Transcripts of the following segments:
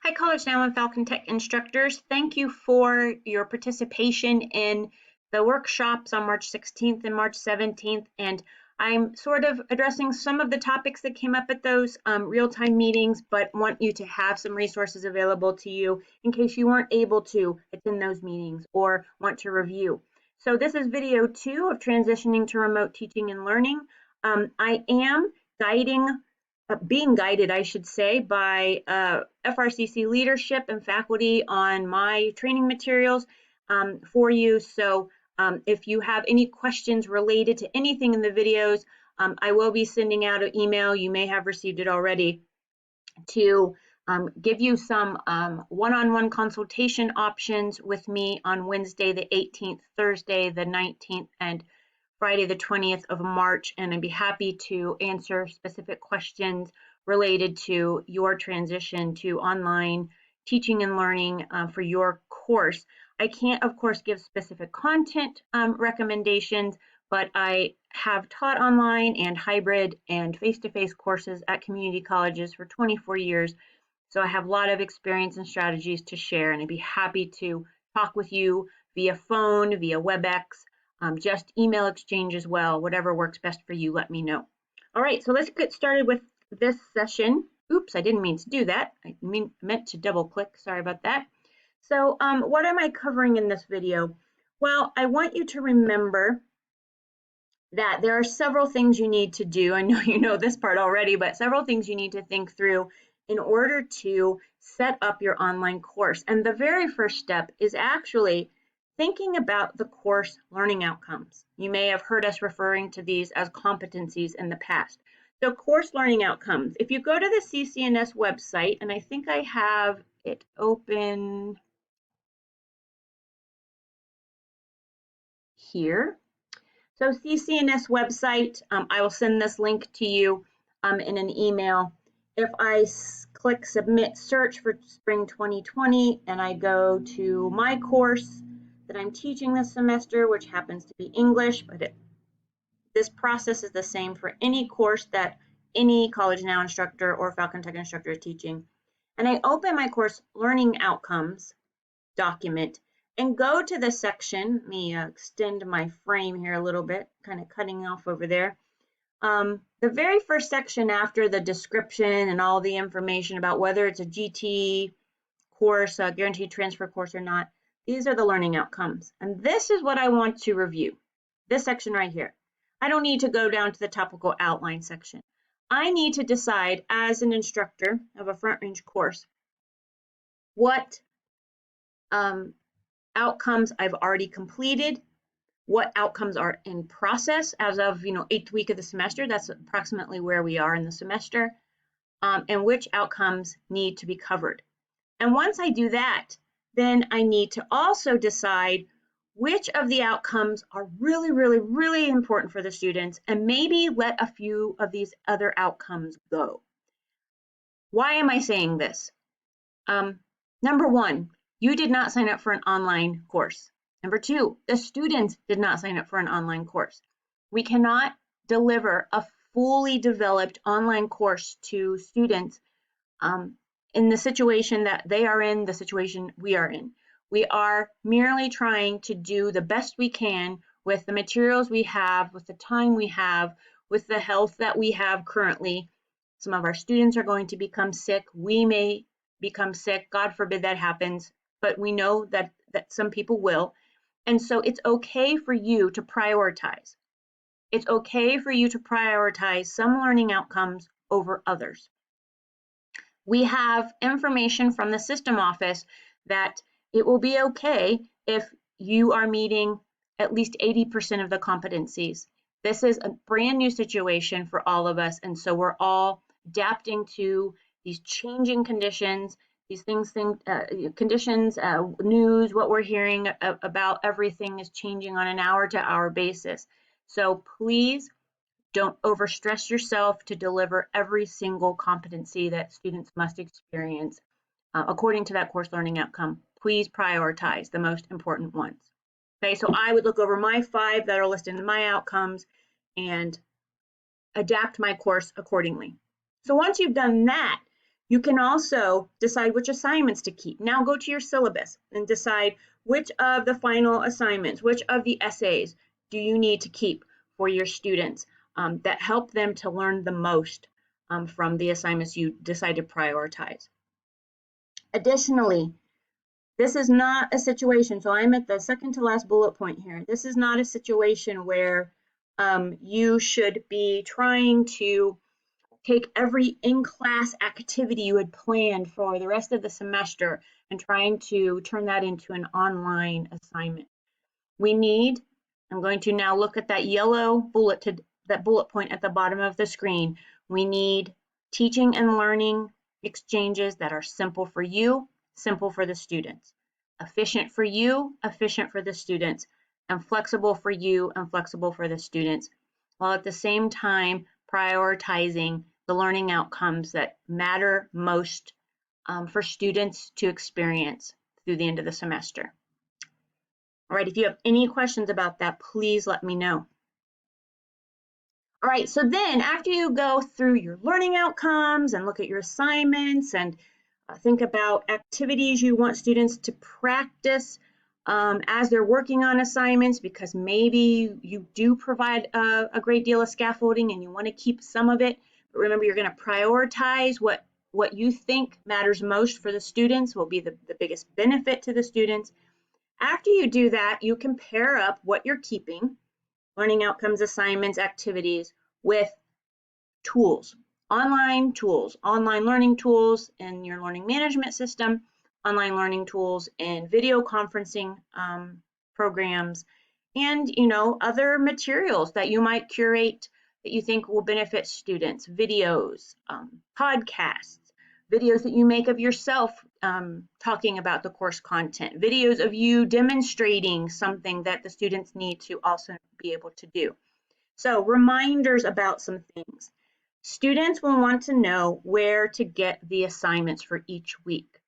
Hi, College Now and Falcon Tech instructors. Thank you for your participation in the workshops on March 16th and March 17th. And I'm sort of addressing some of the topics that came up at those real-time meetings, but want you to have some resources available to you in case you weren't able to attend those meetings or want to review. So this is video 2 of transitioning to remote teaching and learning. I am being guided, I should say, by FRCC leadership and faculty on my training materials for you. So if you have any questions related to anything in the videos, I will be sending out an email. You may have received it already to give you some one-on-one consultation options with me on Wednesday the 18th, Thursday the 19th, and Friday the 20th of March, and I'd be happy to answer specific questions related to your transition to online teaching and learning for your course. I can't, of course, give specific content recommendations, but I have taught online and hybrid and face-to-face courses at community colleges for 24 years, so I have a lot of experience and strategies to share, and I'd be happy to talk with you via phone, via WebEx, just email exchange as well. Whatever works best for you, let me know. All right, so let's get started with this session. Oops, I didn't mean to do that. I meant to double click. Sorry about that. So what am I covering in this video? Well, I want you to remember that there are several things you need to do. I know you know this part already, but several things you need to think through in order to set up your online course. And the very first step is actually thinking about the course learning outcomes. You may have heard us referring to these as competencies in the past. So course learning outcomes, if you go to the CCNS website, and I think I have it open here. So CCNS website, I will send this link to you in an email. If I click submit search for spring 2020 and I go to my course that I'm teaching this semester, which happens to be English, but this process is the same for any course that any College Now instructor or Falcon Tech instructor is teaching. And I open my course learning outcomes document and go to the section. Let me extend my frame here a little bit, kind of cutting off over there. The very first section after the description and all the information about whether it's a GT course, a guaranteed transfer course or not, these are the learning outcomes. And this is what I want to review, this section right here. I don't need to go down to the topical outline section. I need to decide as an instructor of a front range course what outcomes I've already completed, what outcomes are in process as of 8th week of the semester. That's approximately where we are in the semester, and which outcomes need to be covered. And once I do that, then I need to also decide which of the outcomes are really, really, really important for the students, and maybe let a few of these other outcomes go. Why am I saying this? Number one, you did not sign up for an online course. Number two, the students did not sign up for an online course. We cannot deliver a fully developed online course to students in the situation that they are in, the situation we are in. We are merely trying to do the best we can with the materials we have, with the time we have, with the health that we have currently. Some of our students are going to become sick. We may become sick. God forbid that happens, but we know that some people will. And so it's okay for you to prioritize. It's okay for you to prioritize some learning outcomes over others. We have information from the system office that it will be okay if you are meeting at least 80% of the competencies. This is a brand new situation for all of us, and so we're all adapting to these changing conditions, these conditions, news, what we're hearing about everything is changing on an hour-to-hour basis. So please don't overstress yourself to deliver every single competency that students must experience according to that course learning outcome. Please prioritize the most important ones. Okay, so I would look over my 5 that are listed in my outcomes and adapt my course accordingly. So once you've done that, You can also decide which assignments to keep. Now go to your syllabus and decide which of the final assignments, which of the essays do you need to keep for your students that help them to learn the most from the assignments you decide to prioritize. Additionally, this is not a situation, so I'm at the second to last bullet point here. This is not a situation where you should be trying to take every in-class activity you had planned for the rest of the semester and trying to turn that into an online assignment. I'm going to now look at that yellow bullet, that bullet point at the bottom of the screen. We need teaching and learning exchanges that are simple for you, simple for the students, efficient for you, efficient for the students, and flexible for you and flexible for the students, while at the same time prioritizing the learning outcomes that matter most for students to experience through the end of the semester. All right, if you have any questions about that, please let me know. All right, so then after you go through your learning outcomes and look at your assignments and think about activities you want students to practice as they're working on assignments, because maybe you do provide a great deal of scaffolding and you want to keep some of it. But remember, you're going to prioritize what you think matters most for the students, will be the biggest benefit to the students. After you do that, you can pair up what you're keeping, learning outcomes, assignments, activities, with tools, online learning tools in your learning management system, online learning tools in video conferencing programs, and other materials that you might curate that you think will benefit students, videos, podcasts, videos that you make of yourself talking about the course content, videos of you demonstrating something that the students need to also be able to do. So reminders about some things. Students will want to know where to get the assignments for each week,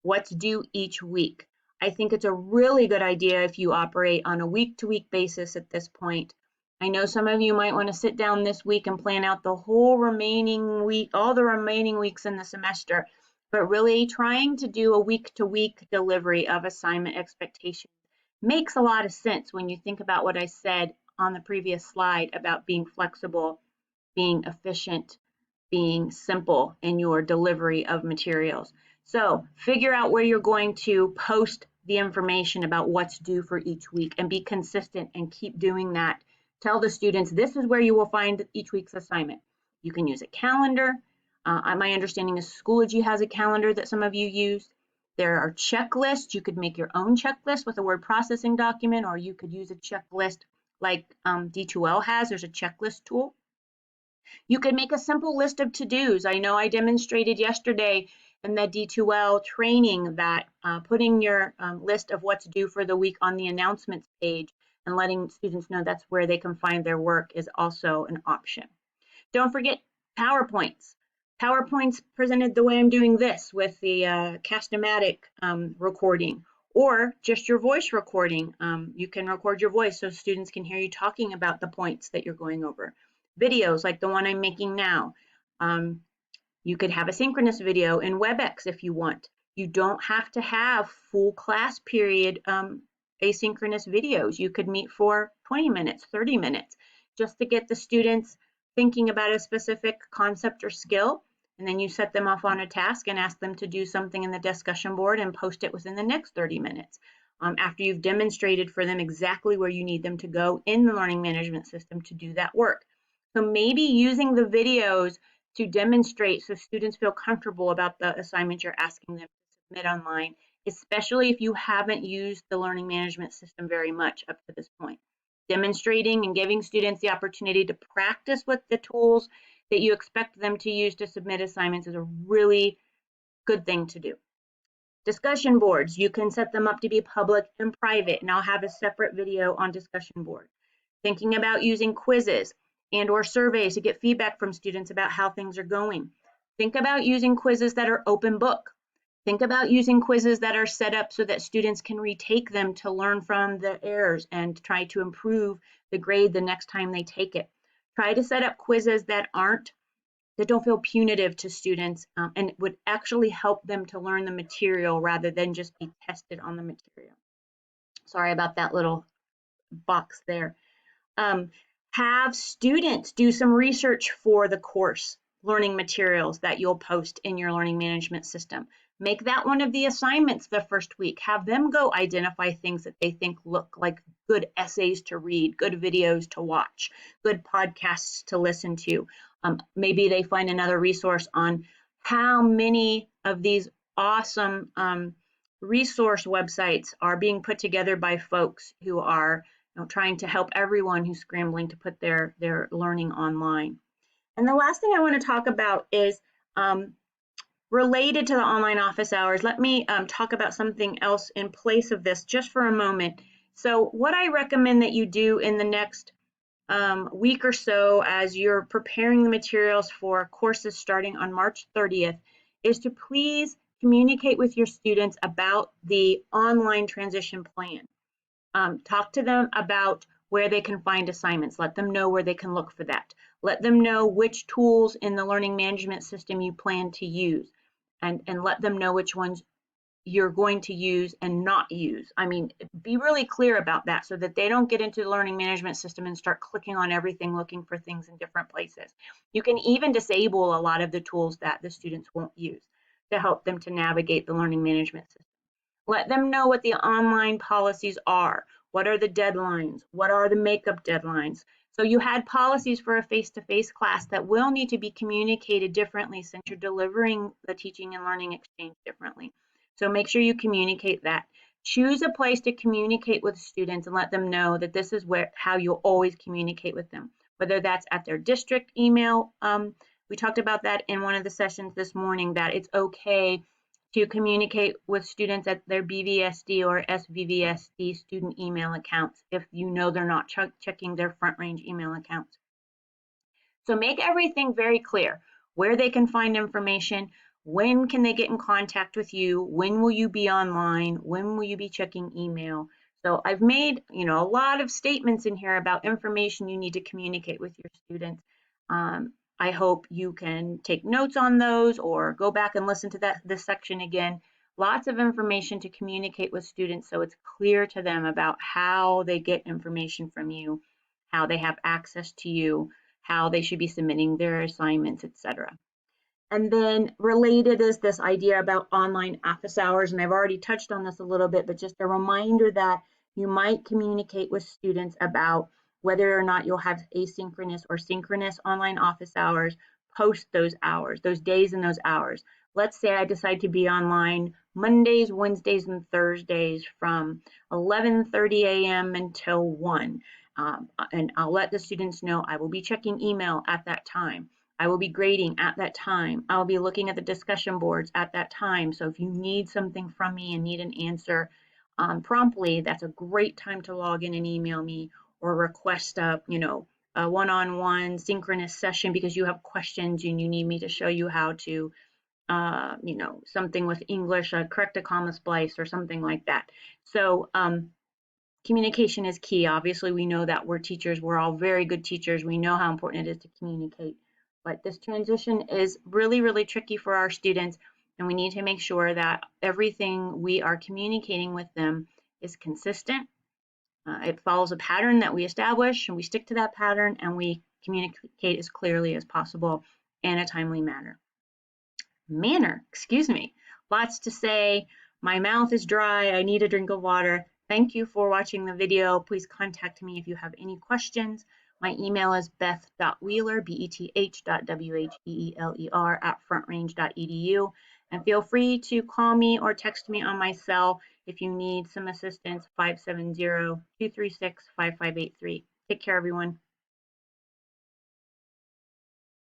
what's due each week. I think it's a really good idea if you operate on a week-to-week basis at this point. I know some of you might want to sit down this week and plan out the whole remaining week, all the remaining weeks in the semester, but really trying to do a week-to-week delivery of assignment expectations makes a lot of sense when you think about what I said on the previous slide about being flexible, being efficient, being simple in your delivery of materials. So figure out where you're going to post the information about what's due for each week and be consistent and keep doing that. Tell the students this is where you will find each week's assignment. You can use a calendar. My understanding is Schoology has a calendar that some of you use. There are checklists. You could make your own checklist with a word processing document, or you could use a checklist like D2L has. There's a checklist tool. You can make a simple list of to-dos. I know I demonstrated yesterday in the D2L training that putting your list of what's due for the week on the announcements page and letting students know that's where they can find their work is also an option. Don't forget PowerPoints. PowerPoints presented the way I'm doing this with the Cast-O-Matic recording, or just your voice recording. You can record your voice so students can hear you talking about the points that you're going over. Videos like the one I'm making now. You could have a synchronous video in WebEx if you want. You don't have to have full class period asynchronous videos. You could meet for 20 minutes, 30 minutes, just to get the students thinking about a specific concept or skill, and then you set them off on a task and ask them to do something in the discussion board and post it within the next 30 minutes. After you've demonstrated for them exactly where you need them to go in the learning management system to do that work. So maybe using the videos to demonstrate so students feel comfortable about the assignment you're asking them to submit online, especially if you haven't used the learning management system very much up to this point. Demonstrating and giving students the opportunity to practice with the tools that you expect them to use to submit assignments is a really good thing to do. Discussion boards, you can set them up to be public and private, and I'll have a separate video on discussion board. Thinking about using quizzes and/or surveys to get feedback from students about how things are going. Think about using quizzes that are open book. Think about using quizzes that are set up so that students can retake them to learn from the errors and try to improve the grade the next time they take it. Try to set up quizzes that aren't that don't feel punitive to students and would actually help them to learn the material rather than just be tested on the material. Sorry about that little box there. Have students do some research for the course learning materials that you'll post in your learning management system. Make that one of the assignments the first week. Have them go identify things that they think look like good essays to read, good videos to watch, good podcasts to listen to. Maybe they find another resource on how many of these awesome resource websites are being put together by folks who are trying to help everyone who's scrambling to put their learning online. And the last thing I want to talk about is related to the online office hours. Let me talk about something else in place of this just for a moment. So what I recommend that you do in the next week or so as you're preparing the materials for courses starting on March 30th is to please communicate with your students about the online transition plan. Talk to them about where they can find assignments. Let them know where they can look for that. Let them know which tools in the learning management system you plan to use, and let them know which ones you're going to use and not use. I mean, be really clear about that so that they don't get into the learning management system and start clicking on everything, looking for things in different places. You can even disable a lot of the tools that the students won't use to help them to navigate the learning management system. Let them know what the online policies are. What are the deadlines? What are the makeup deadlines? So you had policies for a face-to-face class that will need to be communicated differently since you're delivering the teaching and learning exchange differently. So make sure you communicate that. Choose a place to communicate with students and let them know that this is how you'll always communicate with them, whether that's at their district email. We talked about that in one of the sessions this morning, that it's okay to communicate with students at their BVSD or SVVSD student email accounts if you know they're not checking their Front Range email accounts. So make everything very clear where they can find information, when can they get in contact with you, when will you be online, when will you be checking email. So I've made a lot of statements in here about information you need to communicate with your students. I hope you can take notes on those or go back and listen to this section again. Lots of information to communicate with students so it's clear to them about how they get information from you, how they have access to you, how they should be submitting their assignments, etc. And then related is this idea about online office hours, and I've already touched on this a little bit, but just a reminder that you might communicate with students about whether or not you'll have asynchronous or synchronous online office hours, post those hours, those days and those hours. Let's say I decide to be online Mondays, Wednesdays, and Thursdays from 11:30 a.m. until 1. And I'll let the students know I will be checking email at that time. I will be grading at that time. I'll be looking at the discussion boards at that time. So if you need something from me and need an answer promptly, that's a great time to log in and email me or request a one-on-one synchronous session because you have questions and you need me to show you how to, something with English, correct a comma splice or something like that. So communication is key. Obviously, we know that we're teachers. We're all very good teachers. We know how important it is to communicate. But this transition is really, really tricky for our students, and we need to make sure that everything we are communicating with them is consistent. It follows a pattern that we establish, and we stick to that pattern, and we communicate as clearly as possible in a timely manner. Excuse me. Lots to say. My mouth is dry. I need a drink of water. Thank you for watching the video. Please contact me if you have any questions. My email is beth.wheeler, beth.wheeler, @frontrange.edu. And feel free to call me or text me on my cell if you need some assistance, 570-236-5583. Take care, everyone.